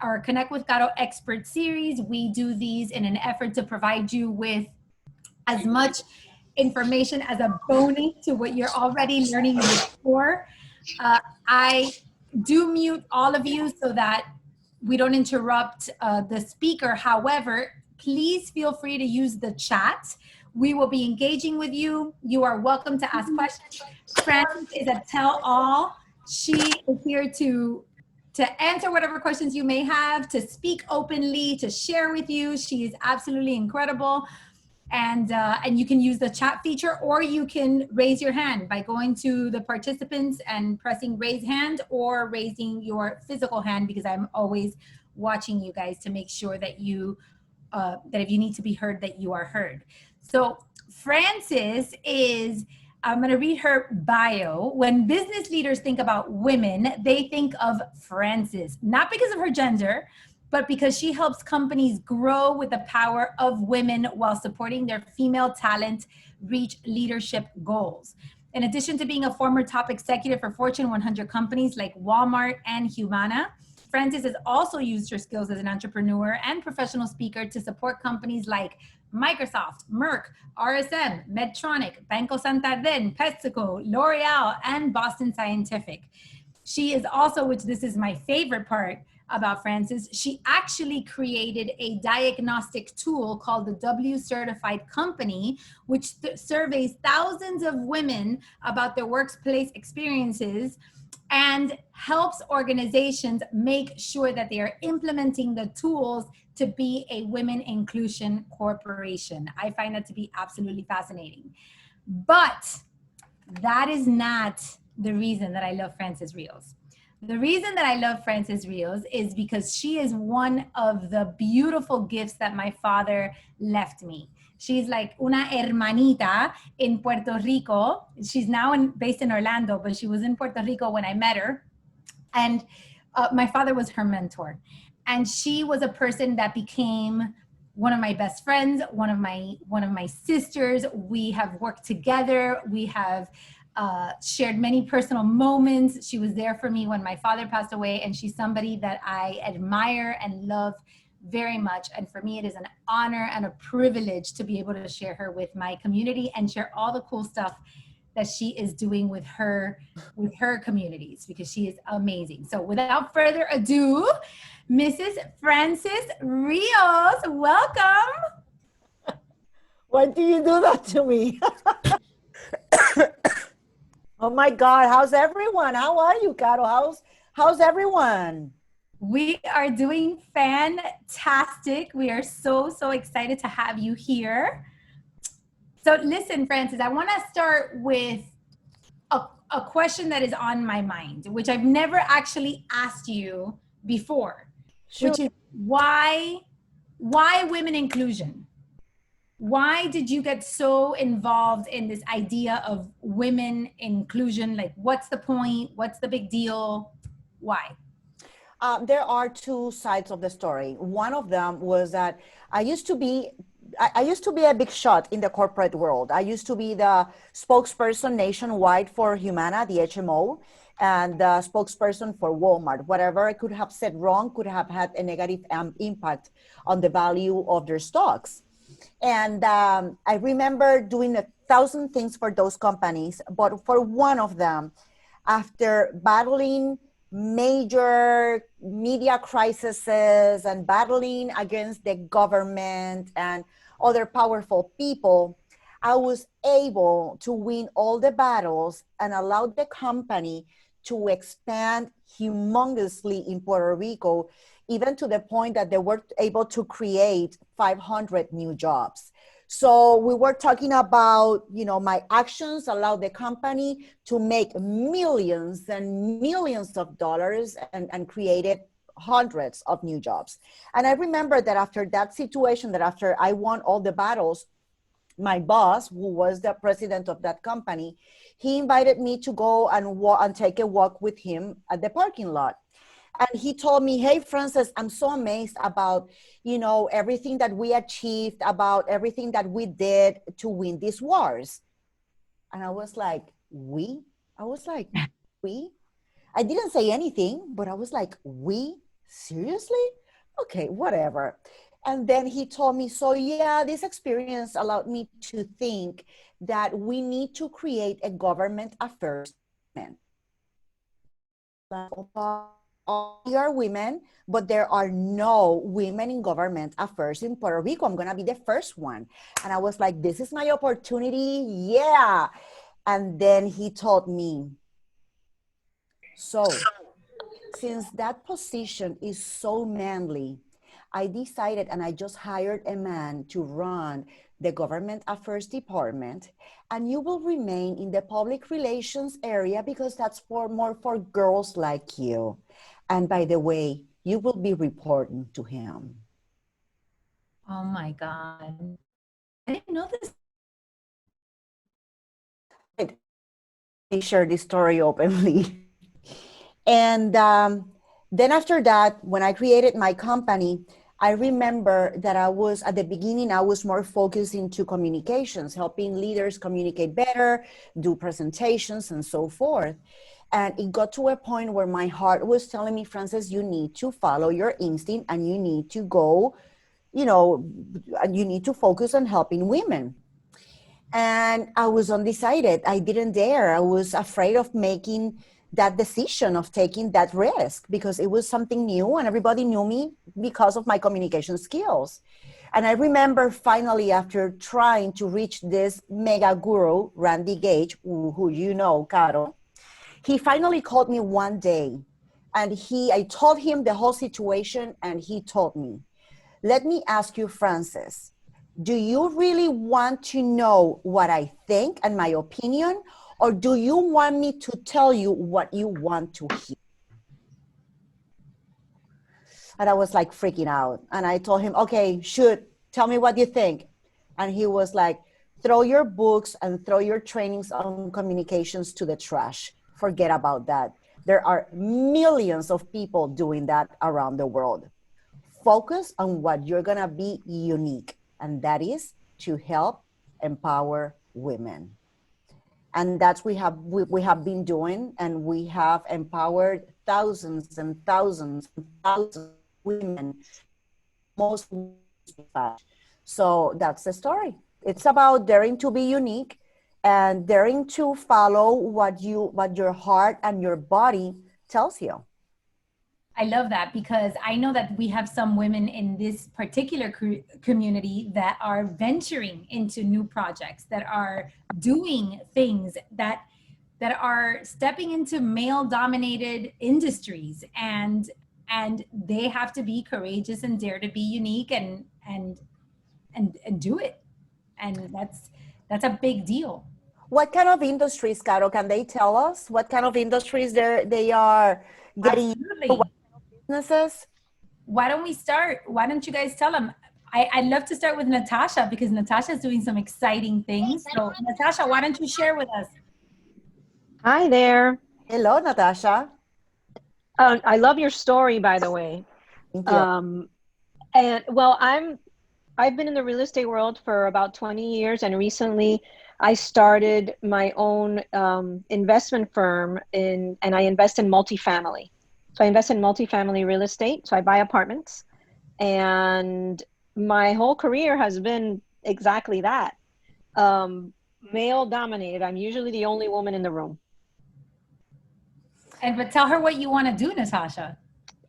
our Connect with Caro Expert Series. We do these in an effort to provide you with as much information as a bonus to what you're already learning before. I do mute all of you so that we don't interrupt the speaker. However, please feel free to use the chat. We will be engaging with you. You are welcome to ask questions. Frances is a tell-all. She is here to answer whatever questions you may have, to speak openly, to share with you. She is absolutely incredible. And you can use the chat feature, or you can raise your hand by going to the participants and pressing raise hand, or raising your physical hand, because I'm always watching you guys to make sure that you that if you need to be heard, that you are heard. So Frances is, I'm going to read her bio. When business leaders think about women, they think of Frances, not because of her gender, but because she helps companies grow with the power of women while supporting their female talent reach leadership goals. In addition to being a former top executive for Fortune 100 companies like Walmart and Humana, Frances has also used her skills as an entrepreneur and professional speaker to support companies like Microsoft, Merck, RSM, Medtronic, Banco Santander, PepsiCo, L'Oreal, and Boston Scientific. She is also, which this is my favorite part about Frances, she actually created a diagnostic tool called the W Certified Company, which surveys thousands of women about their workplace experiences and helps organizations make sure that they are implementing the tools to be a women inclusion corporation. I find that to be absolutely fascinating. But that is not the reason that I love Frances Rios. The reason that I love Frances Rios is because she is one of the beautiful gifts that my father left me. She's like una hermanita in Puerto Rico. She's now based in Orlando, but she was in Puerto Rico when I met her. And my father was her mentor. And she was a person that became one of my best friends, one of my sisters. We have worked together. We have shared many personal moments. She was there for me when my father passed away, and she's somebody that I admire and love very much. And for me, it is an honor and a privilege to be able to share her with my community and share all the cool stuff that she is doing with her communities, because she is amazing. So without further ado, Mrs. Frances Rios, welcome. Why do you do that to me? Oh my God, how's everyone? How are you, Caro? How's everyone? We are doing fantastic. We are so excited to have you here. So listen, Frances, I want to start with a question that is on my mind, which I've never actually asked you before, Sure. Which is why women inclusion? Why did you get so involved in this idea of women inclusion? Like, what's the point? What's the big deal? Why? There are two sides of the story. One of them was that I used to be a big shot in the corporate world. I used to be the spokesperson nationwide for Humana, the HMO, and the spokesperson for Walmart. Whatever I could have said wrong could have had a negative impact on the value of their stocks. And I remember doing 1,000 things for those companies, but for one of them, after battling major media crises and battling against the government and other powerful people, I was able to win all the battles and allow the company to expand humongously in Puerto Rico, even to the point that they were able to create 500 new jobs. So we were talking about, my actions allowed the company to make millions and millions of dollars and created hundreds of new jobs. And I remember that after that situation, that after I won all the battles, my boss, who was the president of that company, he invited me to go and take a walk with him at the parking lot. And he told me, hey, Frances, I'm so amazed about, everything that we achieved, about everything that we did to win these wars. And I was like, we? I was like, we? I didn't say anything, but I was like, we? seriously? Okay, whatever. And then he told me, so yeah, this experience allowed me to think that we need to create a government affairs department. All we are women, but there are no women in government affairs in Puerto Rico. I'm going to be the first one. And I was like, this is my opportunity. Yeah. And then he told me, so since that position is so manly, I decided and I just hired a man to run the government affairs department, and you will remain in the public relations area because that's for more for girls like you. And by the way, you will be reporting to him. Oh my God. I didn't know this. I share this story openly. And then after that, when I created my company, I remember that I was at the beginning, I was more focused into communications, helping leaders communicate better, do presentations, and so forth. And it got to a point where my heart was telling me, Frances, you need to follow your instinct and you need to go, you know, and you need to focus on helping women. And I was undecided. I didn't dare. I was afraid of making that decision, of taking that risk, because it was something new and everybody knew me because of my communication skills. And I remember finally, after trying to reach this mega guru, Randy Gage, who you know, Caro, he finally called me one day, and I told him the whole situation, and he told me, let me ask you, Frances, do you really want to know what I think and my opinion, or do you want me to tell you what you want to hear? And I was like freaking out. And I told him, okay, shoot, tell me what you think. And he was like, throw your books and throw your trainings on communications to the trash. Forget about that. There are millions of people doing that around the world. Focus on what you're going to be unique, and that is to help empower women. And that's we have been doing, and we have empowered thousands and thousands and thousands of women, most fast. So that's the story. It's about daring to be unique and daring to follow what your heart and your body tells you. I love that, because I know that we have some women in this particular community that are venturing into new projects, that are doing things that are stepping into male dominated industries, and they have to be courageous and dare to be unique and do it. And that's a big deal. What kind of industries, Caro, can they tell us? What kind of industries they are getting into? What Absolutely. businesses? Why don't we start? Why don't you guys tell them? I'd love to start with Natasha, because Natasha's doing some exciting things. So Natasha, why don't you share with us? Hi there. Hello, Natasha. I love your story, by the way. Thank you. And well, I've been in the real estate world for about 20 years, and recently I started my own investment firm and I invest in multifamily. So I invest in multifamily real estate. So I buy apartments, and my whole career has been exactly that. Male dominated. I'm usually the only woman in the room. But tell her what you want to do, Natasha.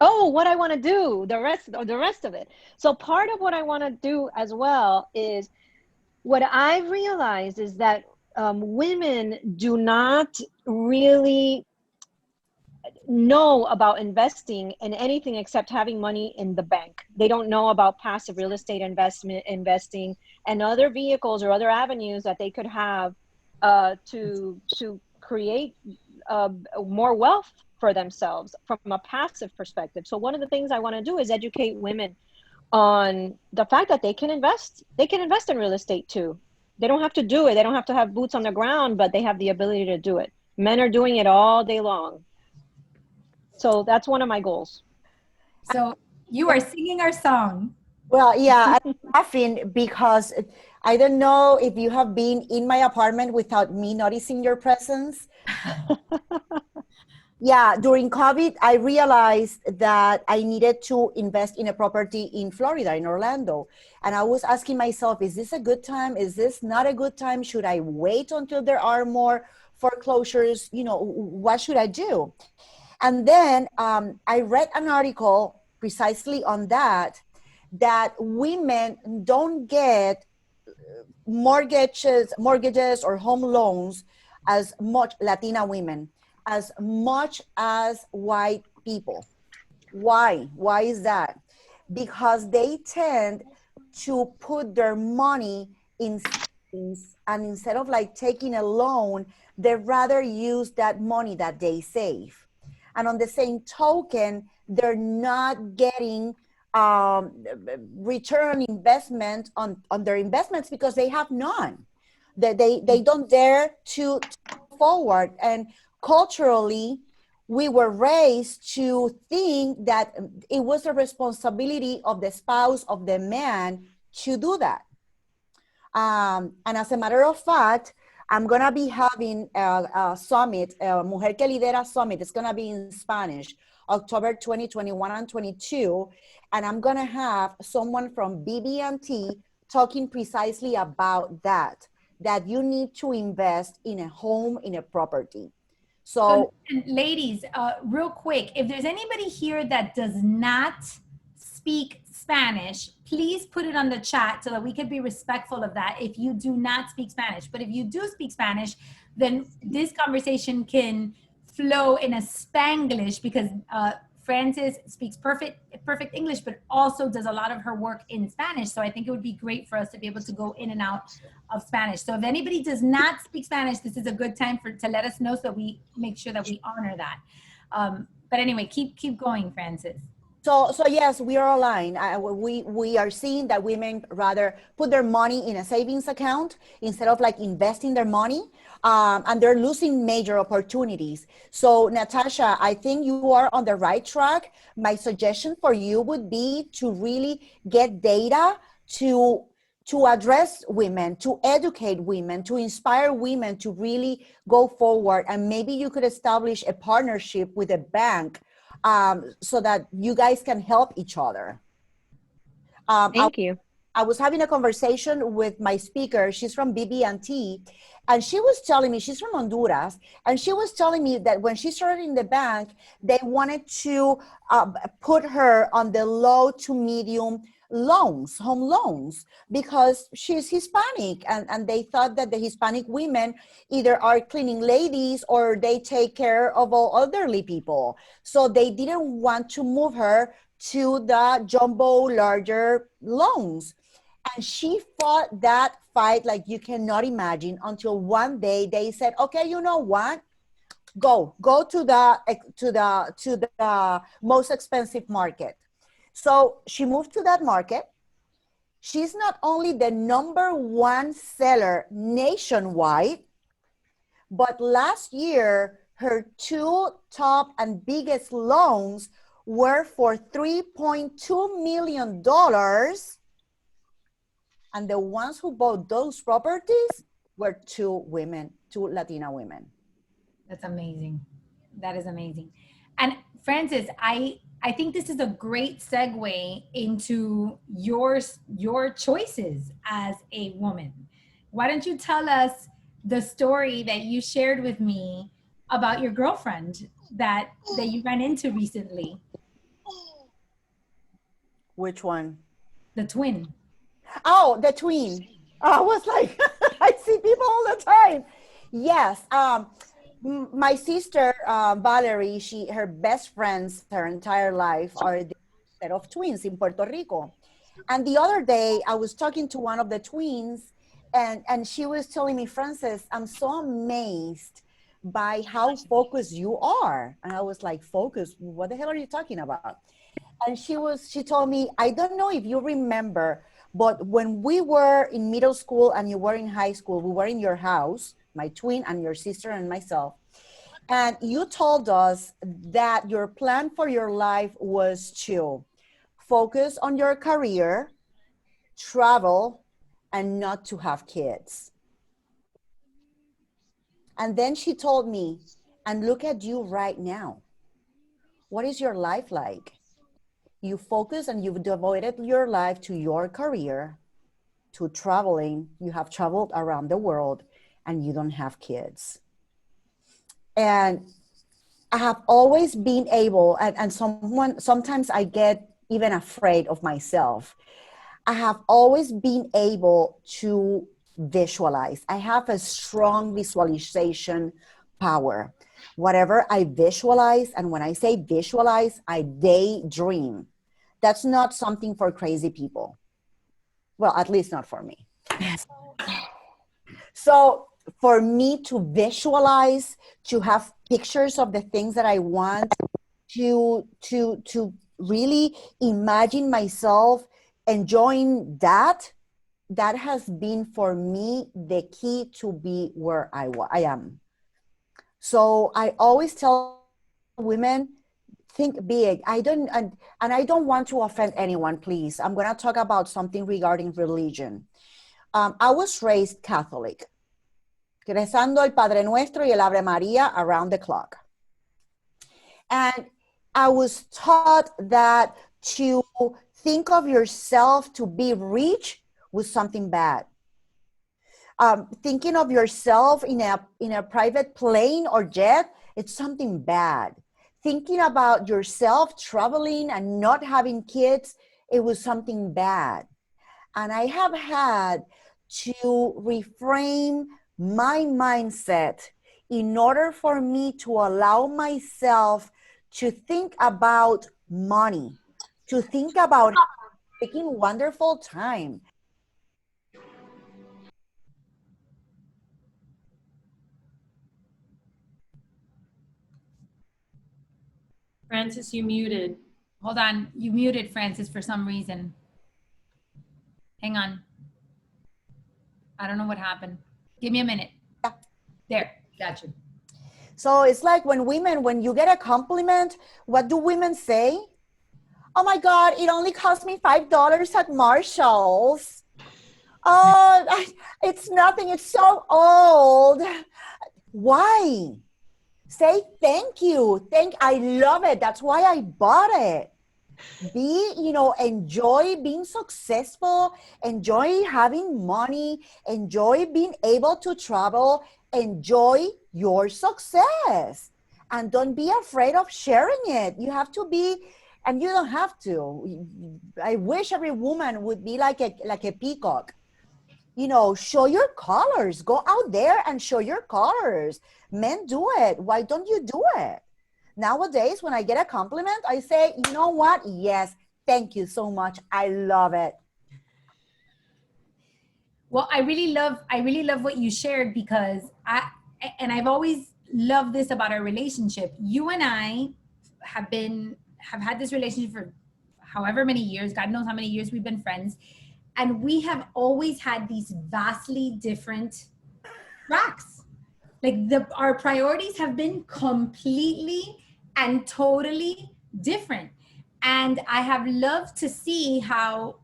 Oh, what I want to do, the rest of it. So part of what I want to do as well is, what I've realized is that women do not really know about investing in anything except having money in the bank. They don't know about passive real estate investing, and other vehicles or other avenues that they could have to create more wealth for themselves from a passive perspective. So one of the things I want to do is educate women on the fact that they can invest. They can invest in real estate too. They don't have to do it. They don't have to have boots on the ground, but they have the ability to do it. Men are doing it all day long. So that's one of my goals. So you are singing our song. Well, yeah, I'm laughing because I don't know if you have been in my apartment without me noticing your presence. Yeah, during COVID, I realized that I needed to invest in a property in Florida, in Orlando. And I was asking myself, is this a good time? Is this not a good time? Should I wait until there are more foreclosures? You know, what should I do? And then I read an article precisely on that, that women don't get mortgages or home loans as much, Latina women, as much as white people. Why is that? Because they tend to put their money in savings, and instead of like taking a loan, they rather use that money that they save. And on the same token, they're not getting return on investment on their investments because they have none. They don't dare to move forward. And culturally, we were raised to think that it was a responsibility of the spouse of the man to do that. And as a matter of fact, I'm going to be having a summit, a Mujer que Lidera Summit. It's going to be in Spanish, October 2021 and 22. And I'm going to have someone from BB&T talking precisely about that, that you need to invest in a home, in a property. So And ladies, real quick, if there's anybody here that does not speak Spanish, please put it on the chat so that we could be respectful of that if you do not speak Spanish. But if you do speak Spanish, then this conversation can flow in a Spanglish because Frances speaks perfect English, but also does a lot of her work in Spanish. So I think it would be great for us to be able to go in and out of Spanish. So if anybody does not speak Spanish, this is a good time to let us know so we make sure that we honor that. But anyway, keep going, Frances. So yes, we are aligned. We are seeing that women rather put their money in a savings account instead of like investing their money, and they're losing major opportunities. So Natasha, I think you are on the right track. My suggestion for you would be to really get data to address women, to educate women, to inspire women to really go forward. And maybe you could establish a partnership with a bank, so that you guys can help each other. I, Thank you. I was having a conversation with my speaker. She's from BB&T, and she was telling me, she's from Honduras, and she was telling me that when she started in the bank, they wanted to put her on the low to medium loans, home loans, because she's Hispanic, and they thought that the Hispanic women either are cleaning ladies or they take care of all elderly people. So they didn't want to move her to the jumbo larger loans. And she fought that fight like you cannot imagine, until one day they said, okay, you know what? Go to the most expensive market. So she moved to that market. She's not only the number one seller nationwide, but last year her two top and biggest loans were for $3.2 million. And the ones who bought those properties were two women, two Latina women. That's amazing. That is amazing. And Frances, I think this is a great segue into your choices as a woman. Why don't you tell us the story that you shared with me about your girlfriend that you ran into recently, Which one? the twin? Oh, the twin. I was like, I see people all the time. Yes. My sister, Valerie, her best friends her entire life are the set of twins in Puerto Rico. And the other day, I was talking to one of the twins, and she was telling me, Frances, I'm so amazed by how focused you are. And I was like, focused? What the hell are you talking about? And she told me, I don't know if you remember, but when we were in middle school and you were in high school, we were in your house, my twin and your sister and myself. And you told us that your plan for your life was to focus on your career, travel, and not to have kids. And then she told me, And look at you right now. What is your life like? You focus and you've devoted your life to your career, to traveling. You have traveled around the world and you don't have kids. And I have always been able, and sometimes I get even afraid of myself. I have always been able to visualize. I have a strong visualization power. Whatever I visualize, and when I say visualize, I daydream. That's not something for crazy people. Well, at least not for me. So for me to visualize, to have pictures of the things that I want, to really imagine myself enjoying that, that has been for me the key to be where I am. So I always tell women, think big. And I don't want to offend anyone, please. I'm going to talk about something regarding religion. I was raised Catholic, rezando el Padre Nuestro y el Ave María around the clock. And I was taught that to think of yourself to be rich was something bad. Thinking of yourself in a private plane or jet, it's something bad. Thinking about yourself traveling and not having kids, it was something bad. And I have had to reframe my mindset in order for me to allow myself to think about money, to think about taking wonderful time. Frances, you muted. Hold on. You muted, Frances, for some reason. Hang on. I don't know what happened. Give me a minute. Yeah. There. Got you. So it's like when you get a compliment, what do women say? Oh my God, it only cost me $5 at Marshall's. Oh, it's nothing. It's so old. Why? Say thank you. I love it. That's why I bought it. Enjoy being successful, enjoy having money, enjoy being able to travel, enjoy your success. And don't be afraid of sharing it. You have to be, and you don't have to. I wish every woman would be like a peacock. Show your colors. Go out there and show your colors. Men do it. Why don't you do it? Nowadays, when I get a compliment, I say, you know what? Yes, thank you so much. I love it. Well, I really love what you shared, because I've always loved this about our relationship. You and I have had this relationship for however many years, God knows how many years we've been friends. And we have always had these vastly different tracks. Like our priorities have been completely and totally different. And I have loved to see how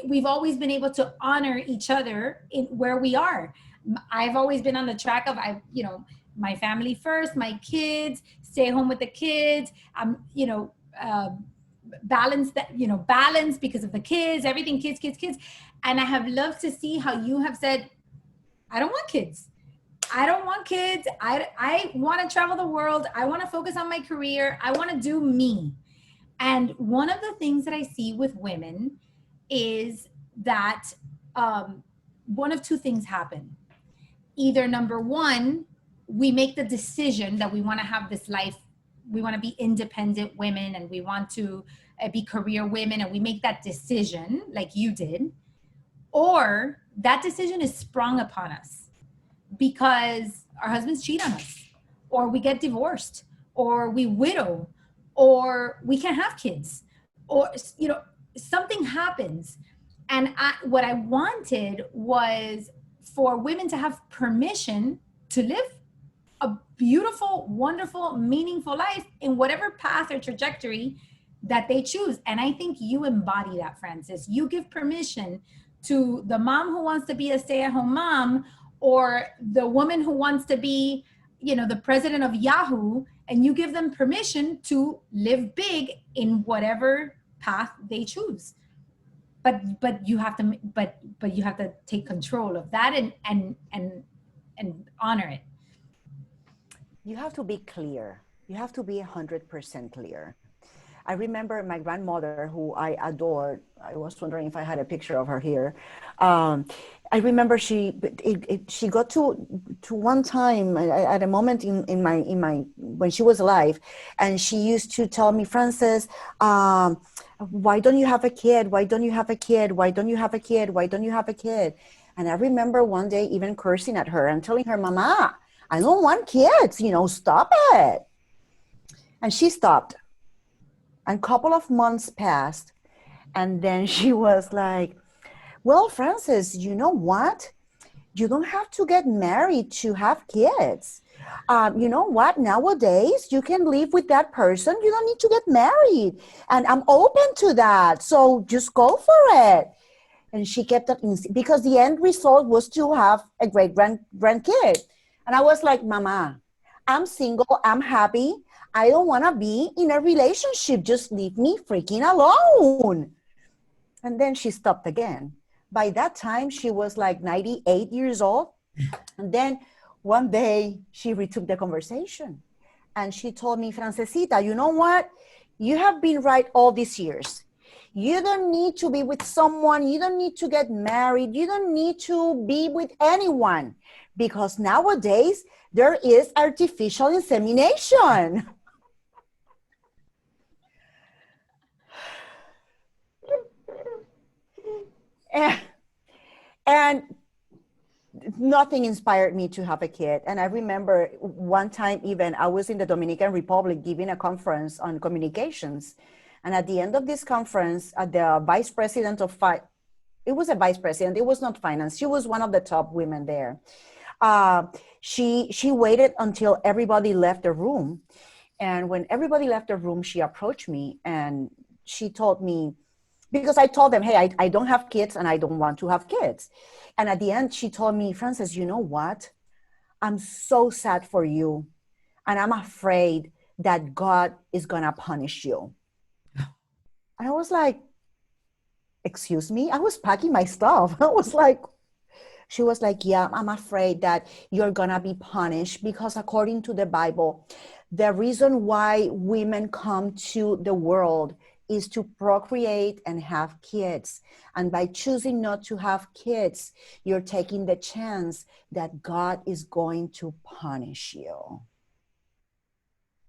we've always been able to honor each other in where we are. I've always been on the track of, my family first, my kids, stay home with the kids, balance because of the kids, everything, kids. And I have loved to see how you have said, I don't want kids. I want to travel the world. I want to focus on my career. I want to do me. And one of the things that I see with women is that one of two things happen. Either number one, we make the decision that we want to have this life. We want to be independent women and we want to be career women, and we make that decision like you did. Or that decision is sprung upon us because our husbands cheat on us, or we get divorced, or we widow, or we can't have kids, or something happens. And what I wanted was for women to have permission to live a beautiful, wonderful, meaningful life in whatever path or trajectory that they choose. And I think you embody that, Frances. You give permission to the mom who wants to be a stay-at-home mom, or the woman who wants to be the president of Yahoo, and you give them permission to live big in whatever path they choose. But you have to but you have to take control of that and honor it. You have to be clear. You have to be 100% clear. I remember my grandmother, who I adored. I was wondering if I had a picture of her here. I remember she got to one time at a moment in my when she was alive, and she used to tell me, Frances, why don't you have a kid? Why don't you have a kid? Why don't you have a kid? Why don't you have a kid? And I remember one day even cursing at her and telling her, Mama, I don't want kids, stop it. And she stopped. And a couple of months passed. And then she was like, well, Frances, you know what? You don't have to get married to have kids. You know what? Nowadays, you can live with that person. You don't need to get married. And I'm open to that. So just go for it. And she kept it because the end result was to have a great grandkid. And I was like, Mama, I'm single. I'm happy. I don't want to be in a relationship. Just leave me freaking alone. And then she stopped again. By that time, she was like 98 years old. And then one day she retook the conversation. And she told me, Francesita, you know what? You have been right all these years. You don't need to be with someone. You don't need to get married. You don't need to be with anyone. Because nowadays, there is artificial insemination. And nothing inspired me to have a kid. And I remember one time even I was in the Dominican Republic giving a conference on communications. And at the end of this conference, the vice president of it was a vice president, it was not finance. She was one of the top women there. She waited until everybody left the room. And when everybody left the room, she approached me and she told me, because I told them, hey, I don't have kids and I don't want to have kids. And at the end, she told me, Frances, you know what? I'm so sad for you. And I'm afraid that God is going to punish you. And I was like, excuse me? I was packing my stuff. She was like, yeah, I'm afraid that you're going to be punished because according to the Bible, the reason why women come to the world is to procreate and have kids. And by choosing not to have kids, you're taking the chance that God is going to punish you.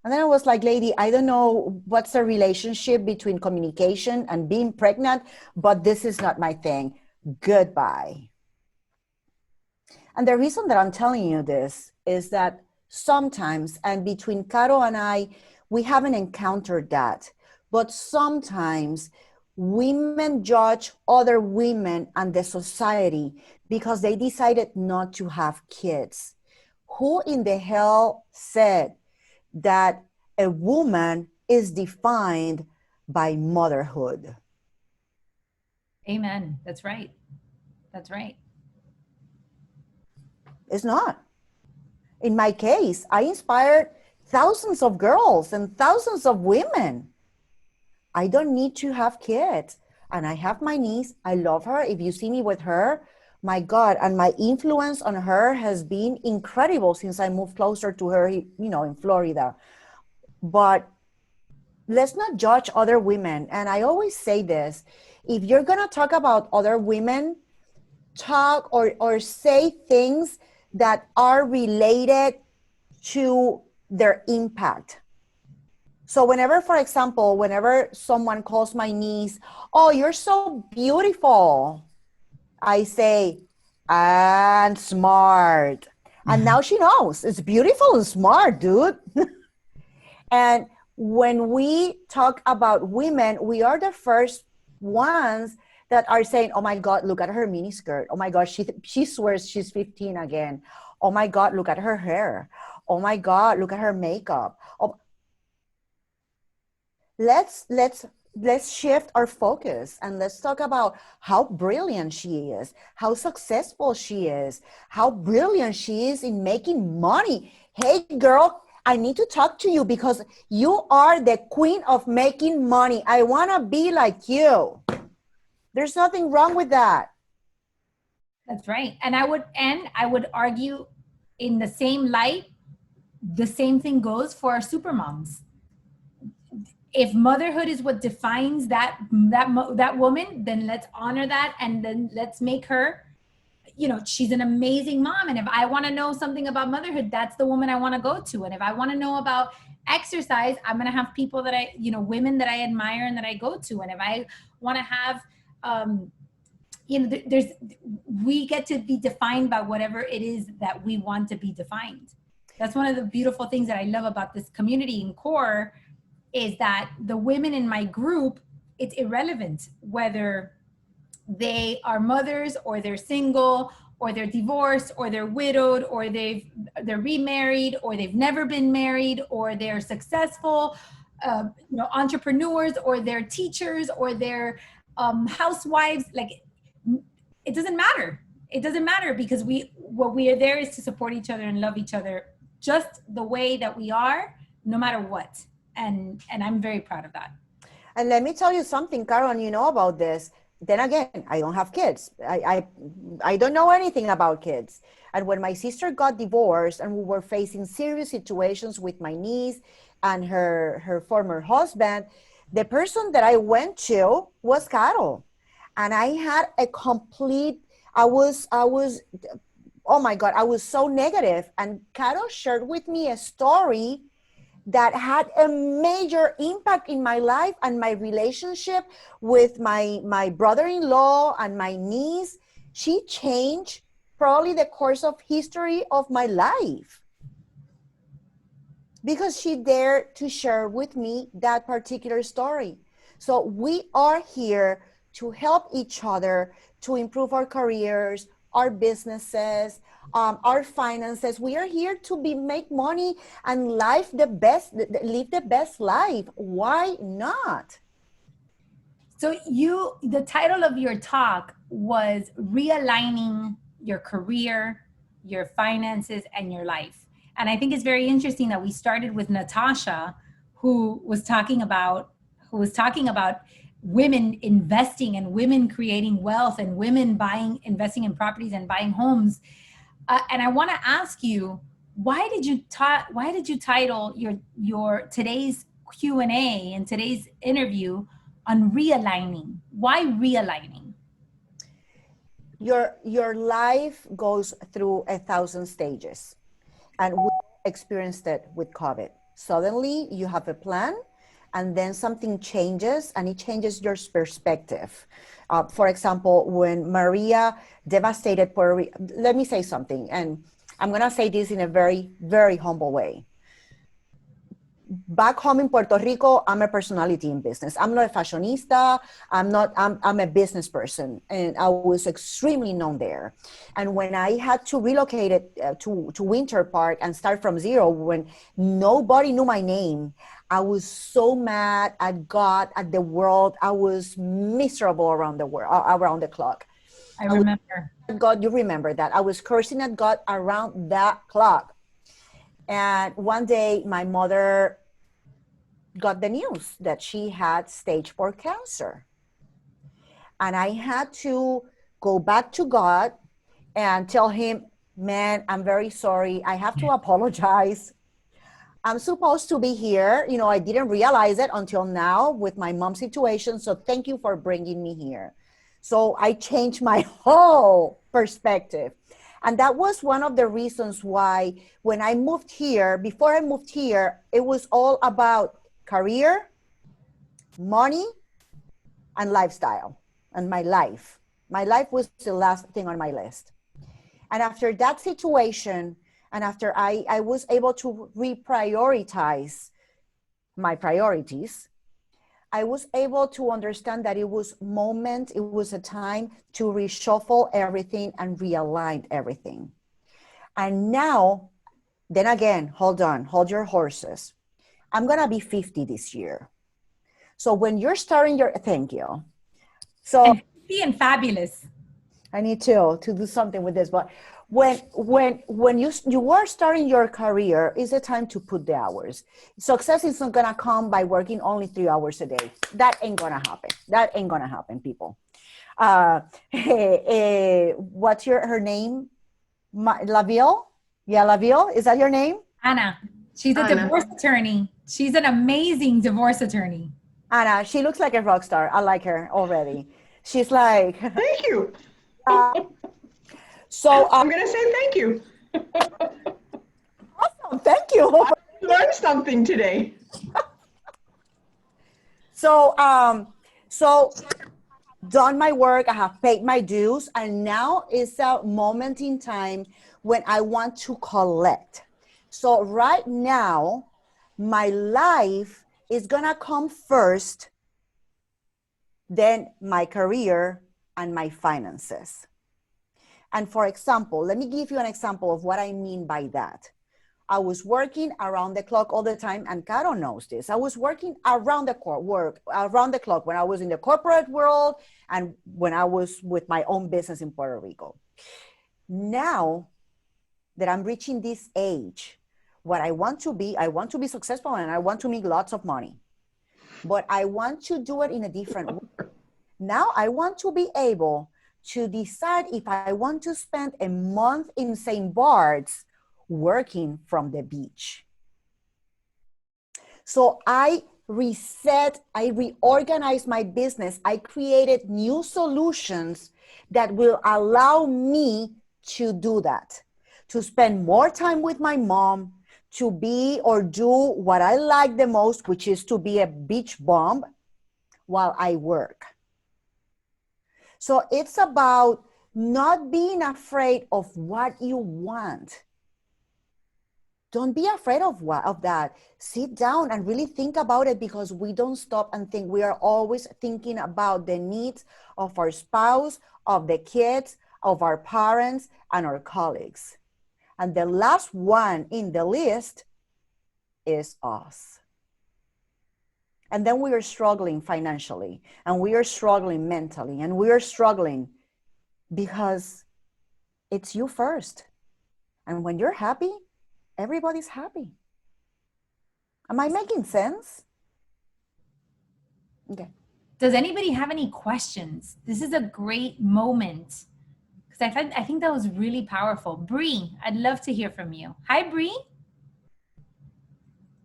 And then I was like, lady, I don't know what's the relationship between communication and being pregnant, but this is not my thing. Goodbye. And the reason that I'm telling you this is that sometimes, and between Caro and I, we haven't encountered that. But sometimes women judge other women and the society because they decided not to have kids. Who in the hell said that a woman is defined by motherhood? Amen. That's right. That's right. It's not. In my case, I inspired thousands of girls and thousands of women. I don't need to have kids. And I have my niece. I love her. If you see me with her, my God, and my influence on her has been incredible since I moved closer to her, in Florida. But let's not judge other women. And I always say this, if you're going to talk about other women, talk or say things that are related to their impact. So for example, whenever someone calls my niece, oh, you're so beautiful, I say, and smart. And now she knows it's beautiful and smart, dude. And when we talk about women, we are the first ones that are saying, oh my God, look at her mini skirt. Oh my God, she swears she's 15 again. Oh my God, look at her hair. Oh my God, look at her makeup. Oh, let's shift our focus and let's talk about how brilliant she is, how successful she is, how brilliant she is in making money. hey girl, I need to talk to you because you are the queen of making money. I want to be like you. There's nothing wrong with that. That's right. And I would argue in the same light, the same thing goes for our super moms. If motherhood is what defines that woman, then let's honor that, and then let's make her, she's an amazing mom. And if I want to know something about motherhood, that's the woman I want to go to. And if I want to know about exercise, I'm going to have people that women that I admire and that I go to. And if I want to have, we get to be defined by whatever it is that we want to be defined. That's one of the beautiful things that I love about this community in CORE, is that the women in my group, it's irrelevant whether they are mothers or they're single or they're divorced or they're widowed or they're remarried or they've never been married or they're successful entrepreneurs or they're teachers or they're housewives. Like, it doesn't matter. It doesn't matter, because what we are there is to support each other and love each other just the way that we are, no matter what. And I'm very proud of that. And let me tell you something, Caro, and you know about this. Then again, I don't have kids. I don't know anything about kids. And when my sister got divorced and we were facing serious situations with my niece and her former husband, the person that I went to was Caro. And I had a complete, oh my God, I was so negative. And Caro shared with me a story that had a major impact in my life and my relationship with my brother-in-law and my niece. She changed probably the course of history of my life because she dared to share with me that particular story. So we are here to help each other to improve our careers, our businesses, our finances. We are here to make money and live the best life. Why not? So the title of your talk was Realigning Your Career, Your Finances, and Your Life. And I think it's very interesting that we started with Natasha, who was talking about women investing and women creating wealth and women investing in properties and buying homes. And I want to ask you, why did you title your today's Q&A and today's interview on realigning? Why realigning? Your life goes through 1,000 stages, and we experienced it with COVID. Suddenly you have a plan, and then something changes, and it changes your perspective. For example, when Maria devastated Puerto Rico, let me say something, and I'm gonna say this in a very, very humble way. Back home in Puerto Rico, I'm a personality in business. I'm not a fashionista. I'm a business person, and I was extremely known there. And when I had to relocate it to Winter Park and start from zero, when nobody knew my name, I was so mad at God, at the world. I was miserable around the clock. I remember. God, you remember that. I was cursing at God around that clock. And one day my mother got the news that she had stage 4 cancer. And I had to go back to God and tell him, man, I'm very sorry. I have to apologize. I'm supposed to be here. I didn't realize it until now with my mom's situation. So thank you for bringing me here. So I changed my whole perspective. And that was one of the reasons why when I moved here, before I moved here, it was all about career, money, and lifestyle, and my life. My life was the last thing on my list. And after that situation, and after I was able to reprioritize my priorities, I was able to understand that it was a time to reshuffle everything and realign everything. And now, then again, hold your horses. I'm gonna be 50 this year. So when you're starting thank you. So and fabulous. I need to do something with this, but when you are starting your career, is the time to put the hours. Success is not gonna come by working only 3 hours a day. That ain't gonna happen. That ain't gonna happen, people. What's her name? Laville? Yeah, Laville. Is that your name? Anna. She's a divorce attorney. She's an amazing divorce attorney. Anna, she looks like a rock star. I like her already. She's like. Thank you. So I'm going to say thank you. Awesome. Thank you. I learned something today. So done my work, I have paid my dues, and now is a moment in time when I want to collect. So right now, my life is gonna come first, then my career and my finances. And for example, let me give you an example of what I mean by that. I was working around the clock all the time, and Caro knows this. I was working around the clock when I was in the corporate world and when I was with my own business in Puerto Rico. Now that I'm reaching this age, what I want to be successful and I want to make lots of money. But I want to do it in a different way. Now I want to be able to decide if I want to spend a month in St. Bart's working from the beach. So I reorganized my business. I created new solutions that will allow me to do that, to spend more time with my mom, to be or do what I like the most, which is to be a beach bum while I work. So it's about not being afraid of what you want. Don't be afraid of that. Sit down and really think about it, because we don't stop and think. We are always thinking about the needs of our spouse, of the kids, of our parents, and our colleagues. And the last one in the list is us. And then we are struggling financially, and we are struggling mentally, and we are struggling because it's you first. And when you're happy, everybody's happy. Am I making sense? Okay. Does anybody have any questions? This is a great moment, because I think that was really powerful. Bree, I'd love to hear from you. Hi, Bree.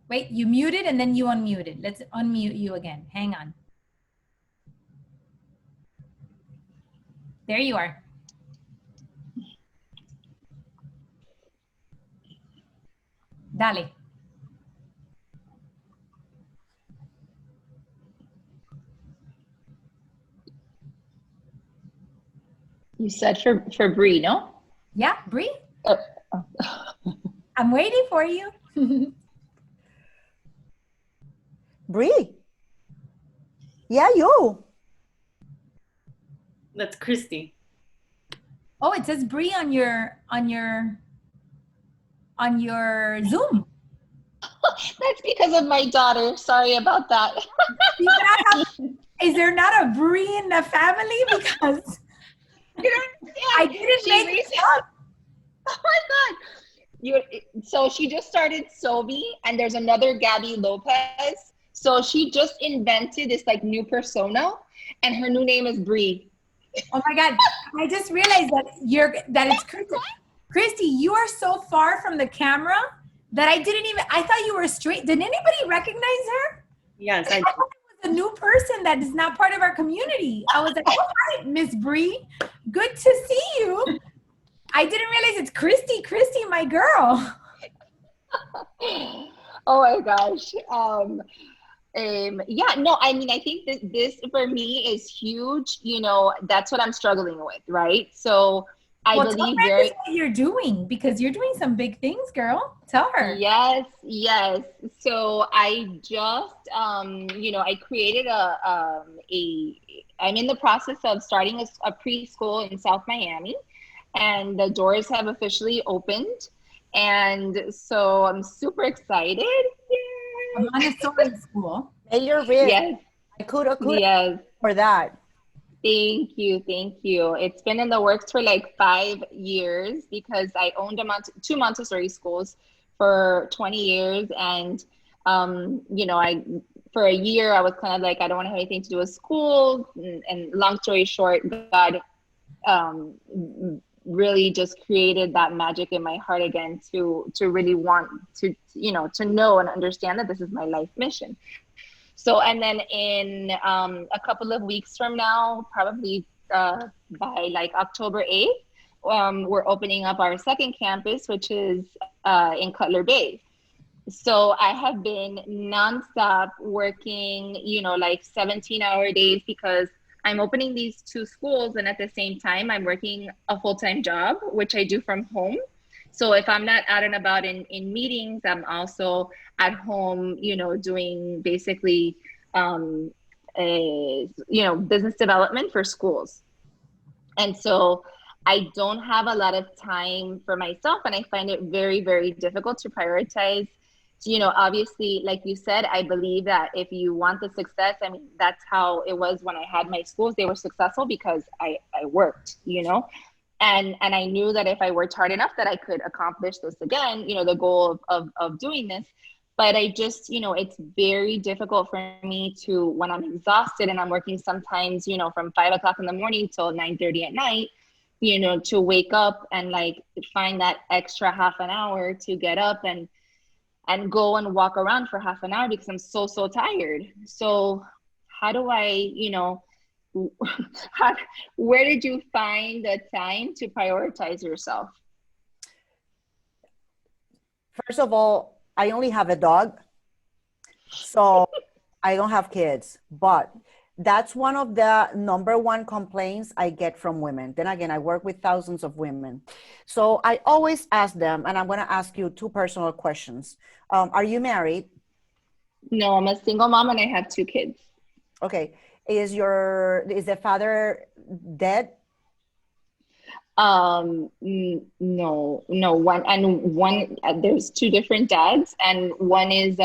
Wait, you muted and then you unmuted. Let's unmute you again. Hang on. There you are. Dale. You said for Bree, no? Yeah, Bree. Oh. I'm waiting for you. Bree. Yeah, you. That's Christy. Oh, it says Bree on your Zoom. That's because of my daughter. Sorry about that. Is there not a Bree in the family? Because I didn't make it up. Oh my God. So she just started Sobi, and there's another Gabby Lopez. So she just invented this like new persona, and her new name is Bree. Oh my God. I just realized that it's Christy. Christy, you are so far from the camera that I thought you were straight. Did anybody recognize her? Yes, I thought it was a new person that is not part of our community. I was like, oh, hi, Miss Bree. Good to see you. I didn't realize it's Christy. Christy, my girl. Oh my gosh. Yeah, no, I mean, I think that this for me is huge. You know, that's what I'm struggling with, right? So I believe what you're doing, because you're doing some big things, girl. Tell her. Yes. So I just, I created I'm in the process of starting a preschool in South Miami, and the doors have officially opened. And so I'm super excited. Yay! A Montessori school. Hey, you're rich. Yes. I could Yes. for that. Thank you. Thank you. It's been in the works for like 5 years because I owned two Montessori schools for 20 years. And, for a year, I was kind of like, I don't want to have anything to do with school. And long story short, God um, really just created that magic in my heart again to really want to know and understand that this is my life mission. So, and then in a couple of weeks from now, probably by like October 8th, we're opening up our second campus, which is in Cutler Bay. So I have been nonstop working, like 17-hour days because I'm opening these two schools. And at the same time, I'm working a full-time job, which I do from home. So if I'm not out and about in meetings, I'm also at home, doing basically, business development for schools. And so I don't have a lot of time for myself. And I find it very, very difficult to prioritize. Obviously, like you said, I believe that if you want the success, I mean, that's how it was when I had my schools. They were successful because I worked, And I knew that if I worked hard enough that I could accomplish this again, the goal of doing this. But I just, it's very difficult for me to, when I'm exhausted and I'm working sometimes, from 5 o'clock in the morning till 9:30 at night, to wake up and like find that extra half an hour to get up and go and walk around for half an hour because I'm so tired. So how do I, where did you find the time to prioritize yourself? First of all, I only have a dog, so I don't have kids, but that's one of the number one complaints I get from women. Then again, I work with thousands of women. So I always ask them, and I'm going to ask you two personal questions. Are you married? No, I'm a single mom and I have 2 kids. Okay. Is the father dead? No, one, there's 2 different dads, and one is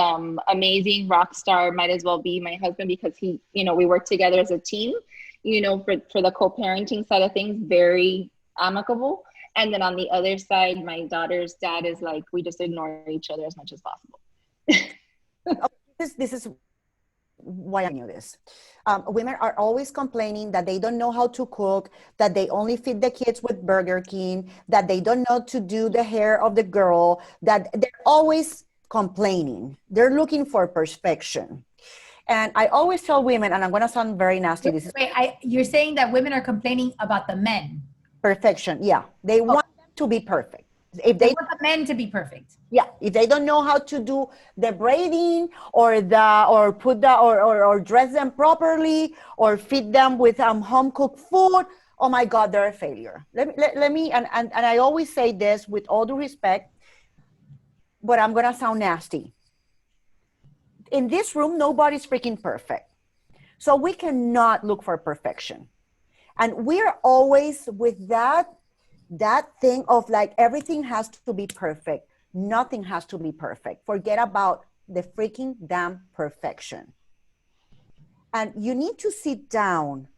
amazing rock star, might as well be my husband because he, we work together as a team, for the co-parenting side of things, very amicable. And then on the other side, my daughter's dad is like, we just ignore each other as much as possible. This is why I knew this. Women are always complaining that they don't know how to cook, that they only feed the kids with Burger King, that they don't know to do the hair of the girl, that they're always complaining. They're looking for perfection. And I always tell women, and I'm going to sound very nasty. You're saying that women are complaining about the men. Perfection, yeah. They want them to be perfect. If they want the men to be perfect. Yeah, if they don't know how to do the braiding or dress them properly or feed them with home cooked food, oh my God, they're a failure. Let me and I always say this with all due respect, but I'm gonna sound nasty. In this room, nobody's freaking perfect, so we cannot look for perfection, and we're always with that thing of like everything has to be perfect. Nothing has to be perfect. Forget about the freaking damn perfection. And you need to sit down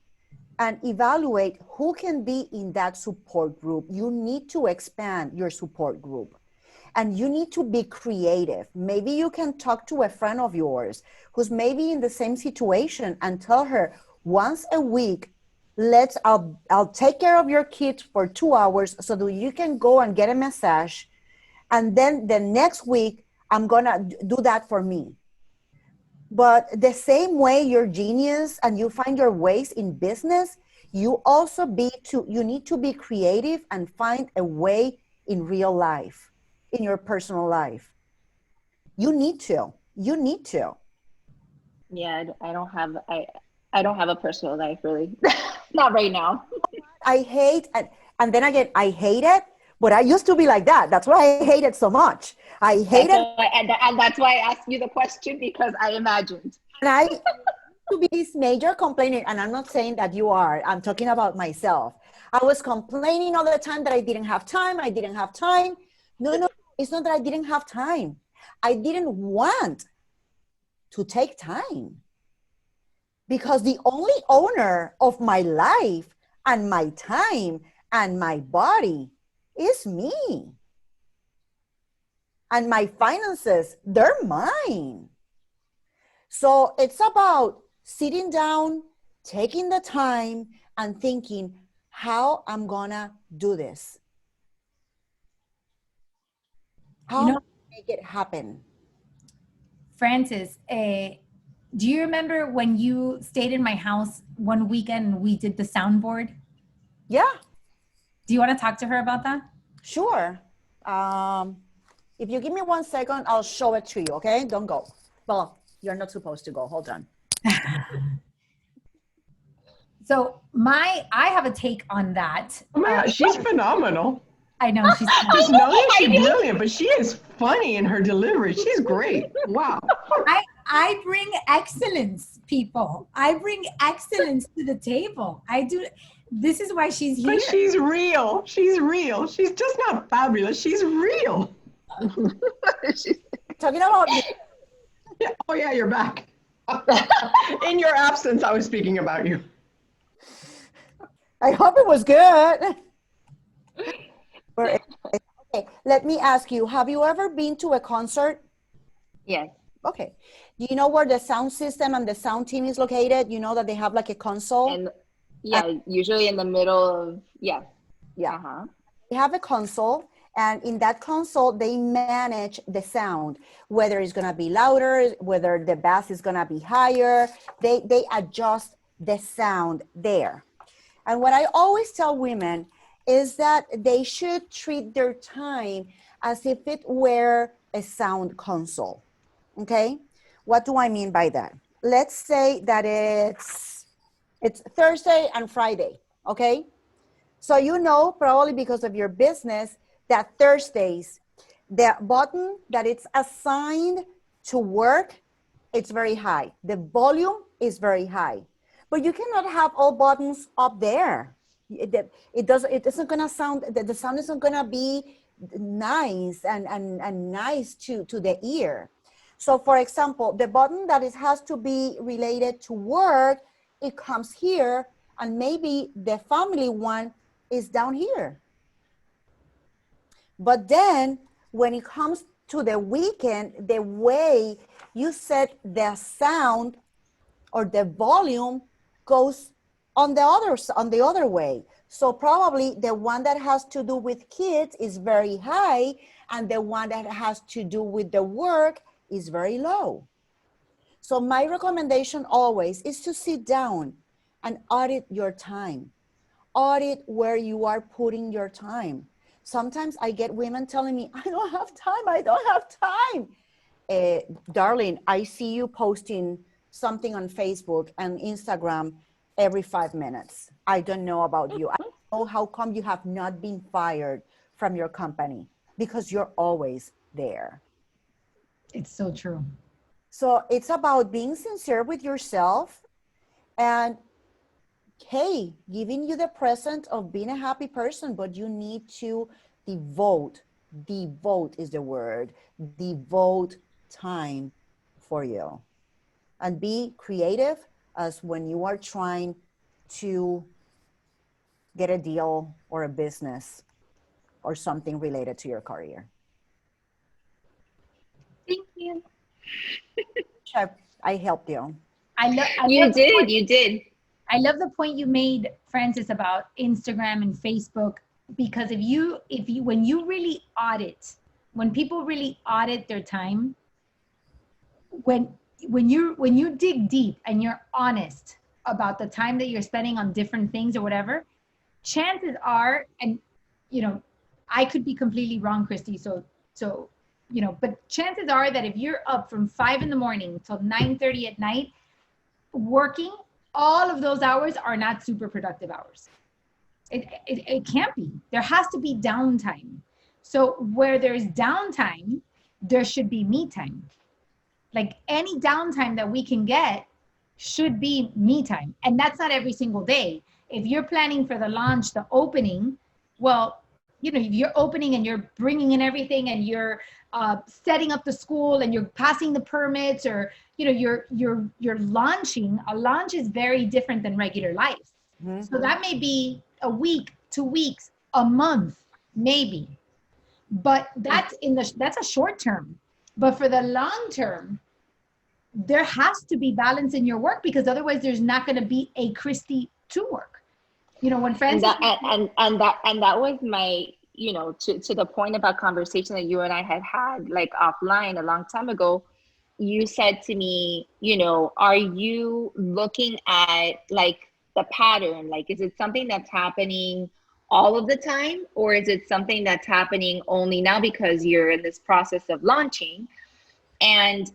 and evaluate who can be in that support group. You need to expand your support group. And you need to be creative. Maybe you can talk to a friend of yours who's maybe in the same situation and tell her once a week, I'll take care of your kids for 2 hours so that you can go and get a massage. And then the next week, I'm going to do that for me. But the same way you're genius and you find your ways in business, you need to be creative and find a way in real life, in your personal life. You need to. Yeah, I don't have a personal life really. Not right now. I hate, and then again, I hate it, but I used to be like that. That's why I hate it so much. I hate it. And that's why I asked you the question, because I imagined. And I used to be this major complainer, and I'm not saying that you are. I'm talking about myself. I was complaining all the time that I didn't have time. No, it's not that I didn't have time. I didn't want to take time. because the only owner of my life and my time and my body is me. And my finances, they're mine. So it's about sitting down, taking the time, and thinking how I'm gonna do this. How am I gonna make it happen? Frances, do you remember when you stayed in my house one weekend and we did the soundboard? Yeah, Do you want to talk to her about that? sure. If you give me 1 second, I'll show it to you, okay? Don't go. Well, you're not supposed to go. Hold on. So I have a take on that. Oh my God, she's phenomenal. I know she's Just know that she's brilliant, but she is funny in her delivery. She's great. Wow. I bring excellence, people. I bring excellence to the table. I do. This is why she's here. But she's real. She's real. She's just not fabulous. She's real. Talking about Yeah. Oh yeah, you're back. In your absence, I was speaking about you. I hope it was good. Okay, let me ask you, have you ever been to a concert? Yes. Okay. Do you know where the sound system and the sound team is located? You know that they have like a console? And yeah, usually in the middle of, yeah. Yeah. Uh-huh. They have a console, and in that console, they manage the sound, whether it's going to be louder, whether the bass is going to be higher. They adjust the sound there. And what I always tell women is that they should treat their time as if it were a sound console. Okay? What do I mean by that? Let's say that it's Thursday and Friday, okay? So you know, probably because of your business, that Thursdays, the button that it's assigned to work, it's very high. The volume is very high. But you cannot have all buttons up there. It isn't gonna sound, the sound isn't gonna be nice and nice to the ear. So for example, the button that has to be related to work, it comes here, and maybe the family one is down here. But then when it comes to the weekend, the way you set the sound or the volume goes on the other way. So probably the one that has to do with kids is very high, and the one that has to do with the work is very low. So my recommendation always is to sit down and audit your time. Audit where you are putting your time. Sometimes I get women telling me, I don't have time. Darling, I see you posting something on Facebook and Instagram every 5 minutes. I don't know about you. I don't know how come you have not been fired from your company, because you're always there. It's so true. So it's about being sincere with yourself and, hey, giving you the present of being a happy person, but you need to devote is the word, devote time for you. And be creative as when you are trying to get a deal or a business or something related to your career. Thank you. I helped you. You did. I love the point you made, Frances, about Instagram and Facebook, because when people really audit their time, when you dig deep and you're honest about the time that you're spending on different things or whatever, chances are, and I could be completely wrong, Christy, so but chances are that if you're up from 5 a.m. till 9:30 at night working, all of those hours are not super productive hours. It can't be. There has to be downtime. So where there's downtime, there should be me time. Like any downtime that we can get should be me time. And that's not every single day. If you're planning for the launch, the opening, well, you know, you're opening and you're bringing in everything and you're setting up the school and you're passing the permits, or you know, you're launching. A launch is very different than regular life. Mhm. So that may be a week, 2 weeks, a month, maybe. But that's a short term. But for the long term, there has to be balance in your work, because otherwise there's not going to be a Christy to work. You know, when And Frances, that and that was my, you know, to the point about conversation that you and I had like offline a long time ago. You said to me, you know, are you looking at like the pattern? Like, is it something that's happening all of the time, or is it something that's happening only now because you're in this process of launching? And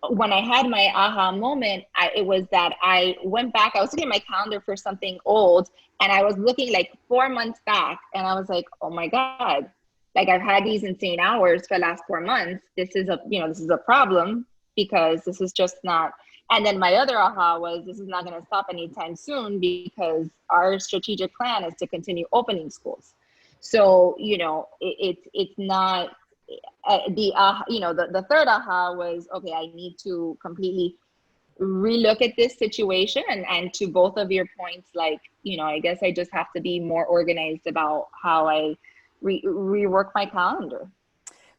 when I had my aha moment, it was that I went back. I was looking at my calendar for something old, and I was looking like 4 months back, and I was like, "Oh my god! Like I've had these insane hours for the last 4 months. This is a problem, because this is just not." And then my other aha was, this is not going to stop anytime soon, because our strategic plan is to continue opening schools. So it's not the third aha was, okay, I need to completely relook at this situation, and to both of your points, like, I guess I just have to be more organized about how I rework my calendar.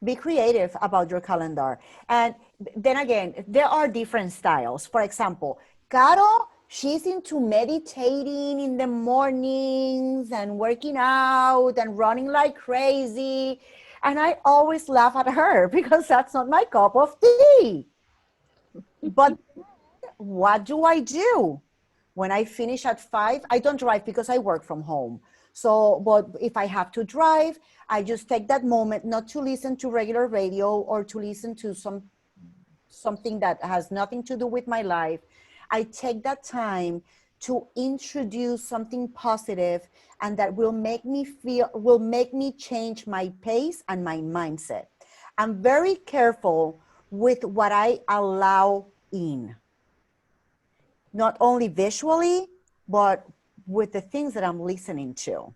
Be creative about your calendar. And then again, there are different styles. For example, Caro, she's into meditating in the mornings and working out and running like crazy. And I always laugh at her because that's not my cup of tea. But what do I do? When I finish at 5, I don't drive because I work from home. So, but if I have to drive, I just take that moment not to listen to regular radio or to listen to something that has nothing to do with my life. I take that time to introduce something positive, and that will make me change my pace and my mindset. I'm very careful with what I allow in, not only visually, but with the things that I'm listening to.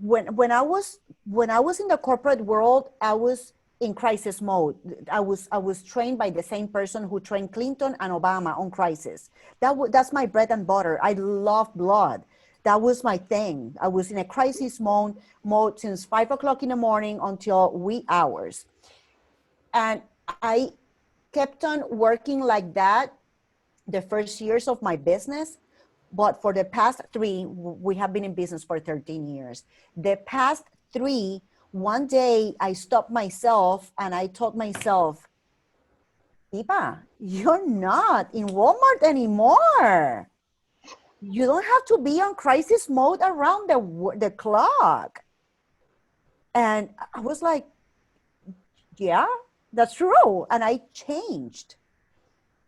When I was in the corporate world, I was in crisis mode. I was trained by the same person who trained Clinton and Obama on crisis. That's my bread and butter. I love blood. That was my thing. I was in a crisis mode since 5 o'clock in the morning until wee hours. And I kept on working like that the first years of my business. But for the past 3, we have been in business for 13 years. The past 3, one day I stopped myself and I told myself, Ipa, you're not in Walmart anymore. You don't have to be on crisis mode around the clock. And I was like, yeah, that's true. And I changed.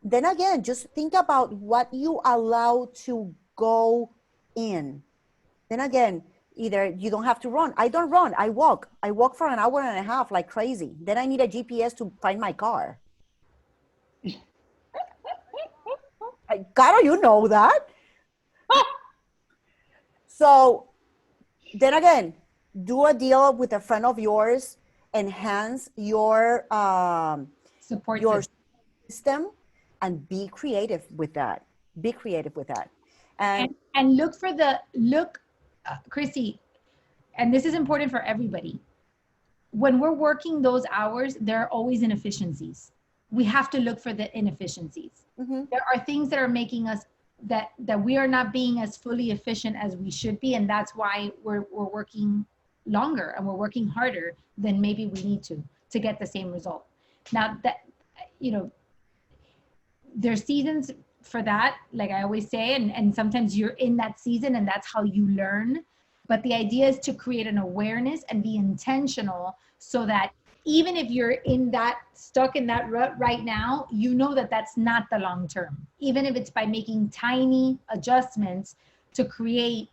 Then again, just think about what you allow to go in. Then again, either you don't have to run. I don't run. I walk. I walk for an hour and a half like crazy. Then I need a GPS to find my car. Caro, you know that. So then again, do a deal with a friend of yours. Enhance your support your system. system, and be creative with that. Be creative with that. And look for Chrissy, and this is important for everybody. When we're working those hours, there are always inefficiencies. We have to look for the inefficiencies. Mm-hmm. There are things that are making us that we are not being as fully efficient as we should be, and that's why we're working longer and we're working harder than maybe we need to get the same result. Now that, there's seasons for that, like I always say, and sometimes you're in that season and that's how you learn. But the idea is to create an awareness and be intentional, so that even if you're stuck in that rut right now, you know that that's not the long term. Even if it's by making tiny adjustments to create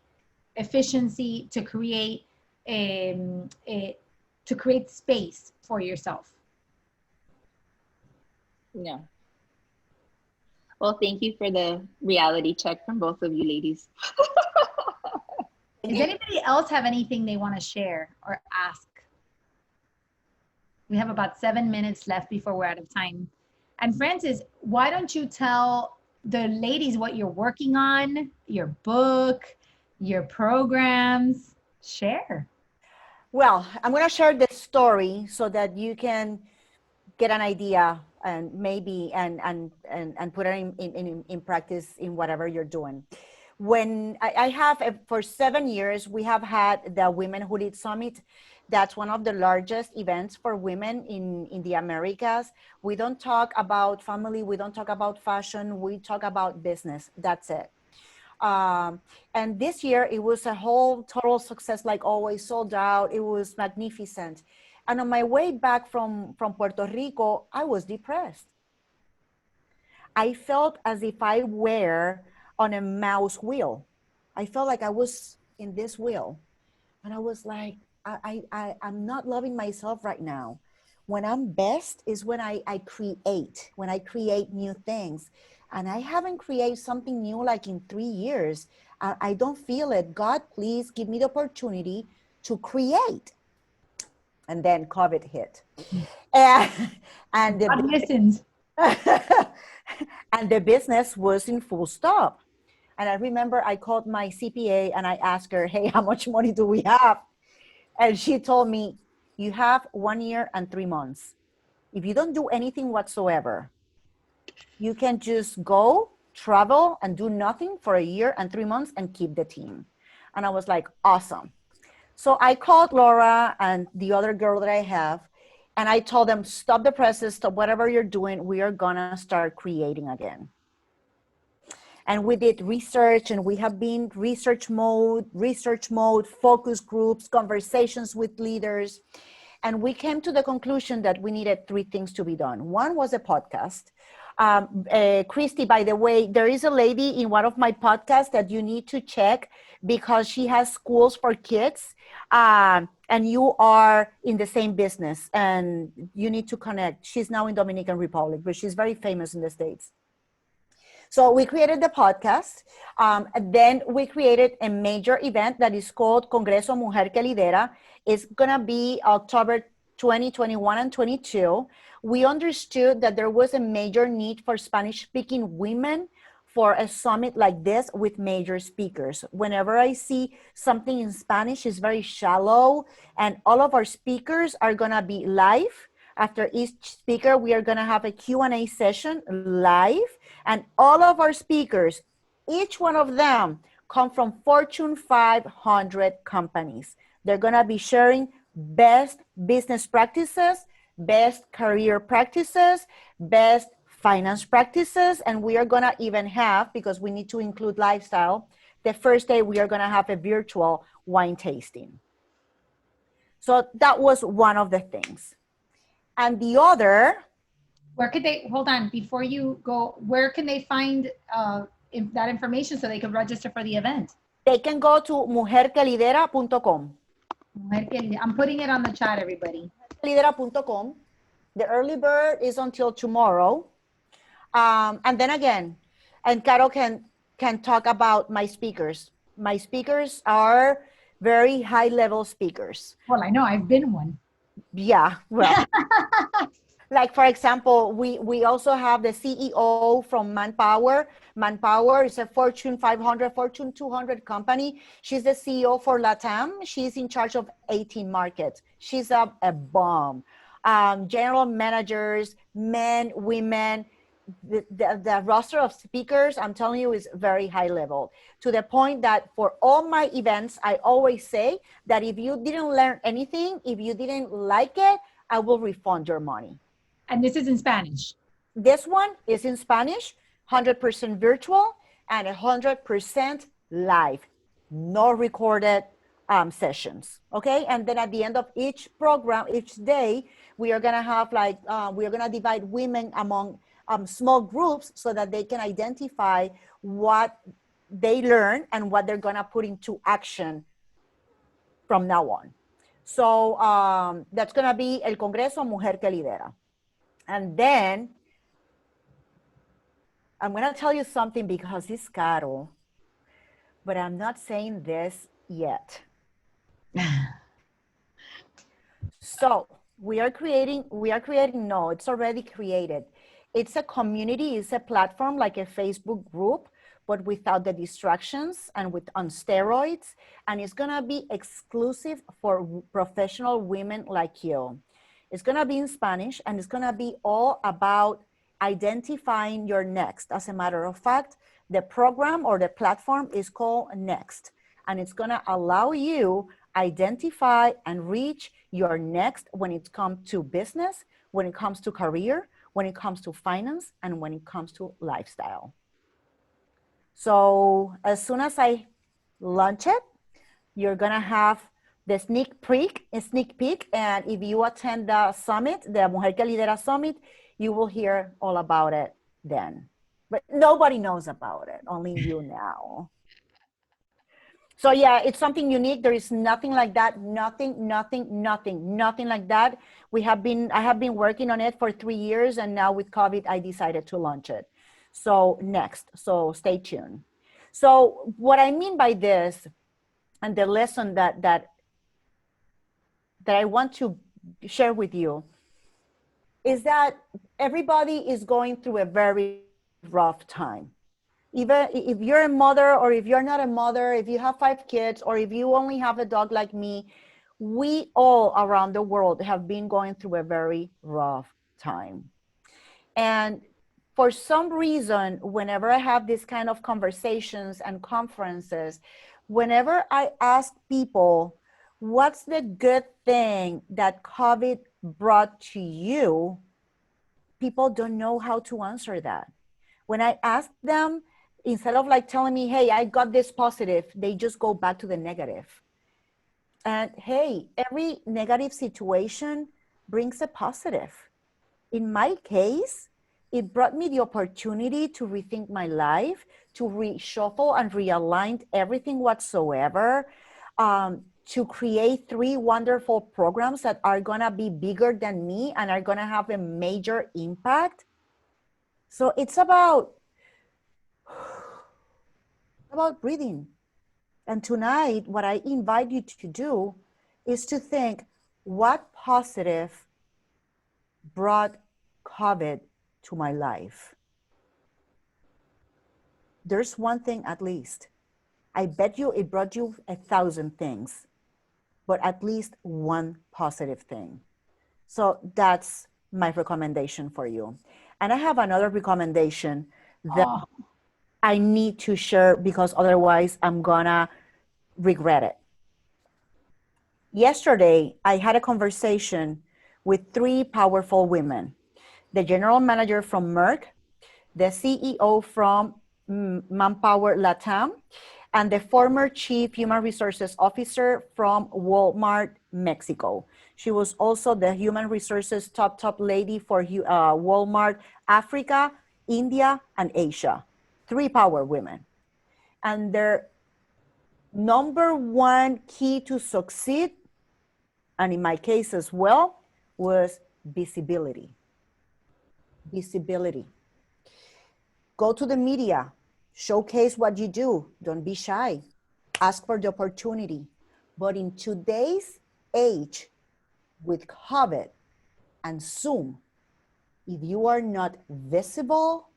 efficiency, to create space for yourself. Yeah. Well, thank you for the reality check from both of you ladies. Does anybody else have anything they want to share or ask? We have about 7 minutes left before we're out of time. And Frances, why don't you tell the ladies what you're working on, your book, your programs? Share. Well, I'm going to share this story so that you can get an idea and maybe and put it in practice in whatever you're doing. When I have for 7 years, we have had the Women Who Lead Summit. That's one of the largest events for women in the Americas. We don't talk about family, we don't talk about fashion, we talk about business. That's it. And this year it was a whole total success, like always, sold out. It was magnificent. And on my way back from Puerto Rico, I was depressed. I felt as if I were on a mouse wheel. I felt like I was in this wheel. And I was like, I'm not loving myself right now. When I'm best is when I create new things. And I haven't created something new like in 3 years. I don't feel it. God, please give me the opportunity to create. And then COVID hit. And God listens. and the business was in full stop. And I remember I called my CPA and I asked her, hey, how much money do we have? And she told me, you have 1 year and 3 months. If you don't do anything whatsoever, you can just go, travel, and do nothing for 1 year and 3 months and keep the team. And I was like, awesome. So I called Laura and the other girl that I have, and I told them, stop the presses, stop whatever you're doing. We are gonna start creating again. And we did research, and we have been research mode, focus groups, conversations with leaders. And we came to the conclusion that we needed 3 things to be done. One was a podcast. Christy, by the way, there is a lady in one of my podcasts that you need to check because she has schools for kids, and you are in the same business and you need to connect. She's now in Dominican Republic, but she's very famous in the States. So we created the podcast. Then we created a major event that is called Congreso Mujer que Lidera. It's going to be October 2021 and 22. We understood that there was a major need for Spanish-speaking women for a summit like this with major speakers. Whenever I see something in Spanish, it's very shallow, and all of our speakers are going to be live. After each speaker, we are going to have a Q&A session live, and all of our speakers, each one of them, come from Fortune 500 companies. They're going to be sharing best business practices, best career practices, best finance practices, and we are going to even have, because we need to include lifestyle, the first day we are going to have a virtual wine tasting. So that was one of the things. And the other, Where could they, hold on, before you go, where can they find that information so they can register for the event? they can go to mujerquelidera.com. I'm putting it on the chat, everybody. Lidera.com. The early bird is until tomorrow. And then again, and Caro can talk about my speakers. My speakers are very high level speakers. Well, I know, I've been one. Yeah, well, like for example, we also have the CEO from Manpower. Manpower is a Fortune 500, Fortune 200 company. She's the CEO for LATAM. She's in charge of 18 markets. She's a bomb. General managers, men, women, the roster of speakers, I'm telling you, is very high level, to the point that for all my events, I always say that if you didn't learn anything, if you didn't like it, I will refund your money. And this is in Spanish. This one is in Spanish, 100% virtual and 100% live, no recorded sessions. Okay. And then at the end of each program, each day, we are going to have like, we are going to divide women among small groups so that they can identify what they learn and what they're going to put into action from now on. So that's going to be El Congreso Mujer que Lidera. And then I'm going to tell you something because it's caro, but I'm not saying this yet. So no, it's already created. It's a community, it's a platform like a Facebook group, but without the distractions and on steroids. And it's gonna be exclusive for professional women like you. It's gonna be in Spanish, and it's gonna be all about identifying your next. As a matter of fact, the program or the platform is called Next, and it's gonna allow you identify and reach your next when it comes to business, when it comes to career, when it comes to finance, and when it comes to lifestyle. So as soon as I launch it, you're gonna have the sneak peek, and if you attend the summit, the Mujer que Lidera Summit, you will hear all about it then. But nobody knows about it, only you now. So yeah, it's something unique. There is nothing like that. Nothing like that. I have been working on it for 3 years, and now with COVID, I decided to launch it. So next, so stay tuned. So what I mean by this, and the lesson that I want to share with you, is that everybody is going through a very rough time. Even if you're a mother, or if you're not a mother, if you have 5 kids, or if you only have a dog like me, we all around the world have been going through a very rough time. And for some reason, whenever I have this kind of conversations and conferences, whenever I ask people, what's the good thing that COVID brought to you, people don't know how to answer that. When I ask them, instead of like telling me, hey, I got this positive, they just go back to the negative. And hey, every negative situation brings a positive. In my case, it brought me the opportunity to rethink my life, to reshuffle and realign everything whatsoever, to create 3 wonderful programs that are gonna be bigger than me and are gonna have a major impact. So it's about breathing. And tonight, what I invite you to do is to think, what positive brought COVID to my life? There's one thing at least. I bet you it brought you 1,000 things, but at least one positive thing. So that's my recommendation for you. And I have another recommendation that I need to share, because otherwise I'm gonna regret it. Yesterday, I had a conversation with 3 powerful women: the general manager from Merck, the CEO from Manpower Latam, and the former chief human resources officer from Walmart Mexico. She was also the human resources top lady for Walmart Africa, India, and Asia. 3 power women. And their number one key to succeed, and in my case as well, was visibility. Visibility. Go to the media, showcase what you do. Don't be shy. Ask for the opportunity. But in today's age, with COVID and Zoom, if you are not visible,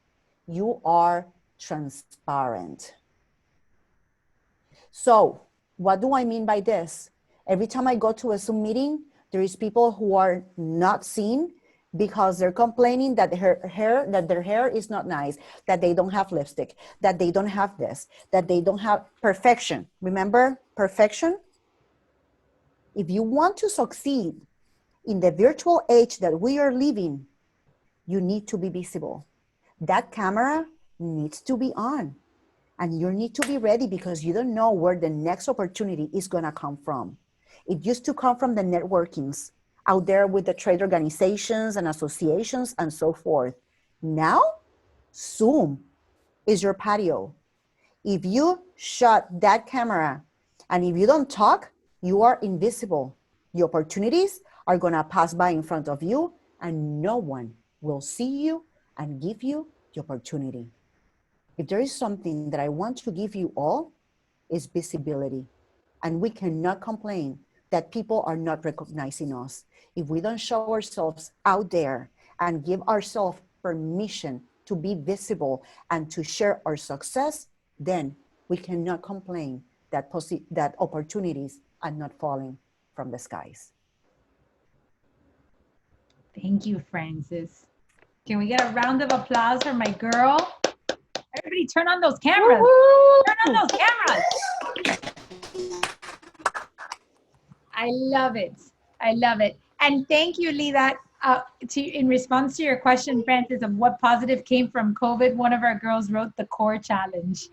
you are transparent. So what do I mean by this? Every time I go to a Zoom meeting, there is people who are not seen because they're complaining that their hair is not nice, that they don't have lipstick, that they don't have this, that they don't have perfection. Remember perfection? If you want to succeed in the virtual age that we are living, you need to be visible. That camera needs to be on, and you need to be ready, because you don't know where the next opportunity is gonna come from. It used to come from the networkings out there with the trade organizations and associations and so forth. Now, Zoom is your patio. If you shut that camera and if you don't talk, you are invisible. The opportunities are gonna pass by in front of you, and no one will see you and give you the opportunity. If there is something that I want to give you all, is visibility. And we cannot complain that people are not recognizing us. If we don't show ourselves out there and give ourselves permission to be visible and to share our success, then we cannot complain that, that opportunities are not falling from the skies. Thank you, Frances. Can we get a round of applause for my girl? Everybody turn on those cameras. Turn on those cameras. I love it. I love it. And thank you, Lida. In response to your question, Frances, of what positive came from COVID, one of our girls wrote the core challenge.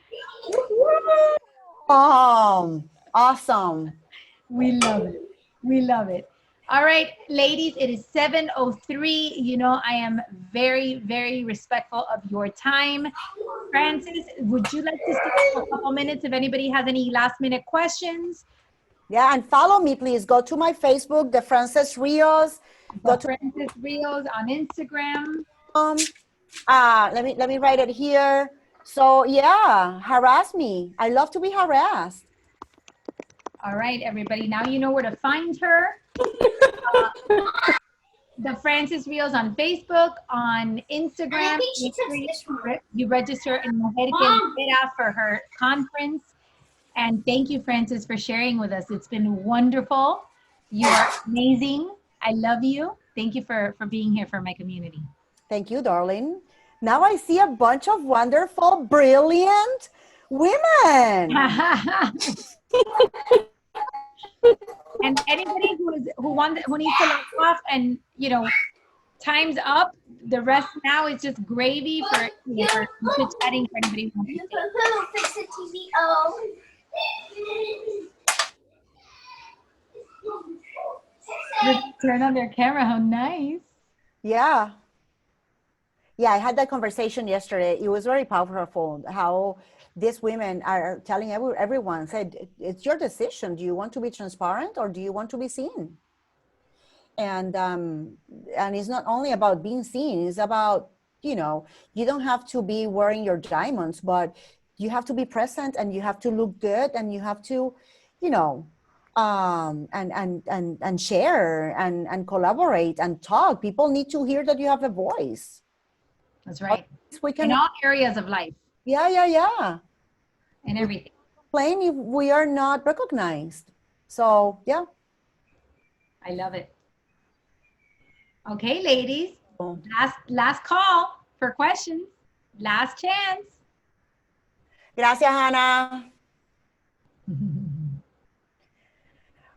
Awesome. We love it. We love it. All right, ladies, it is 7:03. You know, I am very, very respectful of your time. Frances, would you like to stay for a couple minutes if anybody has any last minute questions? Yeah, and follow me, please. Go to my Facebook, the Frances Rios. Go to Frances Rios on Instagram. Let me write it here. So yeah, harass me. I love to be harassed. All right, everybody. Now you know where to find her. The Frances Rios on Facebook, on Instagram. You register in Mujer que Lidera for her conference. And thank you, Frances, for sharing with us. It's been wonderful. You are amazing. I love you. Thank you for being here for my community. Thank you, darling. Now I see a bunch of wonderful, brilliant women. And anybody who needs to log off and, you know, time's up. The rest now is just gravy for chit-chatting for anybody who wants to stay. Turn on their camera. How nice. Yeah, I had that conversation yesterday. It was very powerful how these women are telling everyone, said, it's your decision. Do you want to be transparent or do you want to be seen? And it's not only about being seen, it's about, you know, you don't have to be wearing your diamonds, but you have to be present and you have to look good and you have to, you know, and share and collaborate and talk. People need to hear that you have a voice. That's right. We can, in all areas of life. Yeah. And everything. Complain if we are not recognized. So yeah. I love it. Okay, ladies. Last call for questions. Last chance. Gracias, Ana.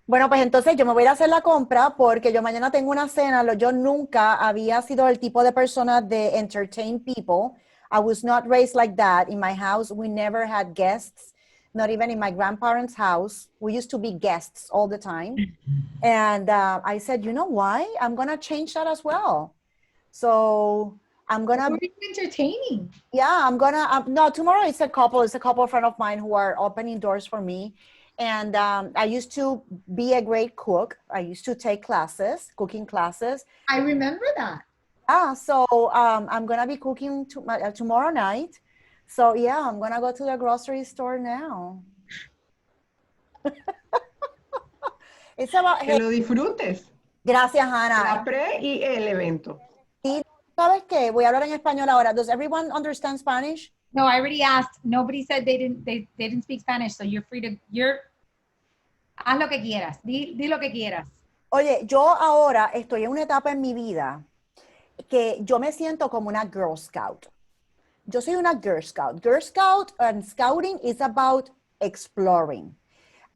Bueno, pues entonces yo me voy a ir a hacer la compra porque yo mañana tengo una cena. Yo nunca había sido el tipo de persona de entertain people. I was not raised like that. In my house, we never had guests, not even in my grandparents' house. We used to be guests all the time. And I said, you know why? I'm going to change that as well. So I'm going to... What are you entertaining? Yeah, I'm going to... no, tomorrow it's a couple friend of mine who are opening doors for me. And I used to be a great cook. I used to take classes, cooking classes. I remember that. So I'm going to be cooking tomorrow night. So yeah, I'm going to go to the grocery store now. It's about... Que lo disfrutes. Gracias, Ana. La pre y el evento. Y ¿sabes qué? Voy a hablar en español ahora. Does everyone understand Spanish? No, I already asked. Nobody said they didn't speak Spanish, so you're free to, haz lo que quieras, di lo que quieras. Oye, yo ahora estoy en una etapa en mi vida que yo me siento como una Girl Scout. Yo soy una Girl Scout. Girl Scout and scouting is about exploring.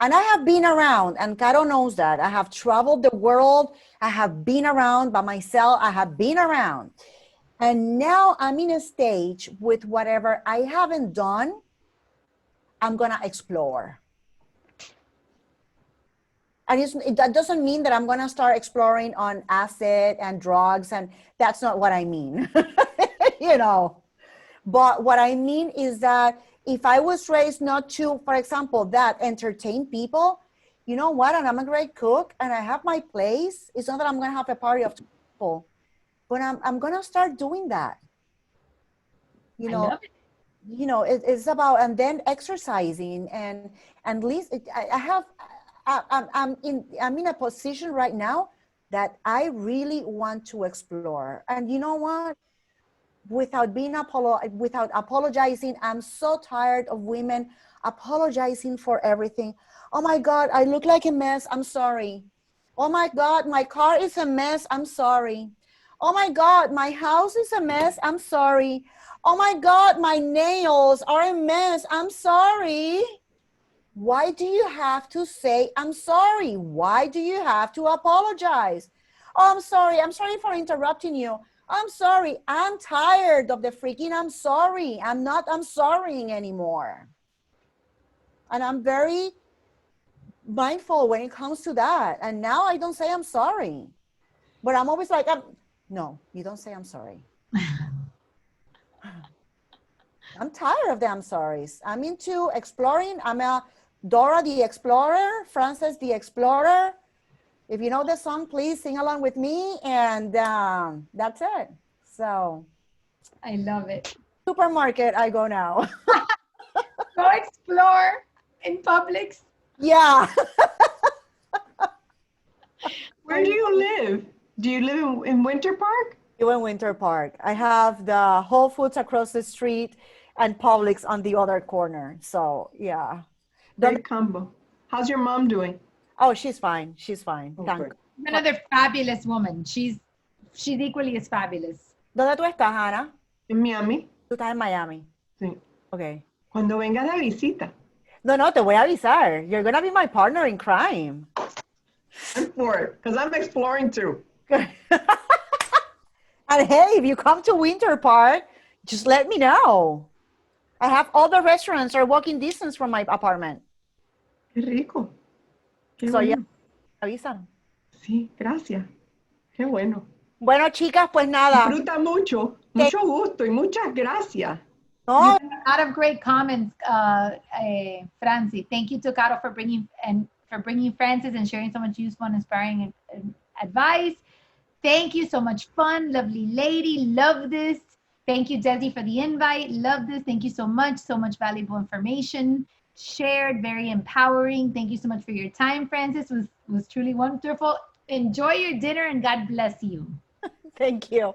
And I have been around, and Caro knows that. I have traveled the world. I have been around by myself. I have been around. And now I'm in a stage with whatever I haven't done, I'm going to explore. And that doesn't mean that I'm going to start exploring on acid and drugs, and that's not what I mean, you know. But what I mean is that if I was raised not to, for example, that entertain people, you know what, and I'm a great cook and I have my place, it's not that I'm going to have a party of people. But I'm going to start doing that. You know, you know, it's about, and then exercising, and least I have, I'm in a position right now that I really want to explore. And you know what? Without apologizing, I'm so tired of women apologizing for everything. Oh my God, I look like a mess. I'm sorry. Oh my God, my car is a mess. I'm sorry. Oh my God, my house is a mess. I'm sorry. Oh my God, my nails are a mess. I'm sorry. Why do you have to say, I'm sorry? Why do you have to apologize? Oh, I'm sorry. I'm sorry for interrupting you. I'm sorry. I'm tired of the freaking I'm sorry. I'm not I'm sorrying anymore. And I'm very mindful when it comes to that. And now I don't say I'm sorry. But I'm always like, no, you don't say I'm sorry. I'm tired of the I'm sorries. I'm into exploring. I'm a Dora the Explorer, Frances the Explorer. If you know the song, please sing along with me. And that's it. So I love it. supermarket, I go now. Go explore in Publix. Yeah. Where do you live? Do you live in Winter Park? You in Winter Park. I have the Whole Foods across the street and Publix on the other corner. So yeah. Great combo. How's your mom doing? Oh, she's fine. She's fine. Oh, Thank. good. Another fabulous woman. She's equally as fabulous. ¿Dónde tú estás, Ana? En Miami. Tú estás en Miami. Sí. Okay. Cuando vengas de visita. No, te voy a avisar. You're gonna be my partner in crime. I'm for it, because I'm exploring too. And hey, if you come to Winter Park, just let me know. I have all the restaurants are walking distance from my apartment. Qué rico. Qué So bueno. yeah, avisan. Sí, gracias. Qué bueno. Bueno, chicas, pues nada. Disfruta mucho. Mucho gusto y muchas gracias. No, A lot of great comments, Francie. Thank you to Caro for bringing Francis and sharing so much useful and inspiring advice. Thank you, so much fun, lovely lady, love this. Thank you, Desi, for the invite. Love this. Thank you so much valuable information shared, very empowering. Thank you so much for your time, Francis. Was truly wonderful. Enjoy your dinner and God bless you. thank you.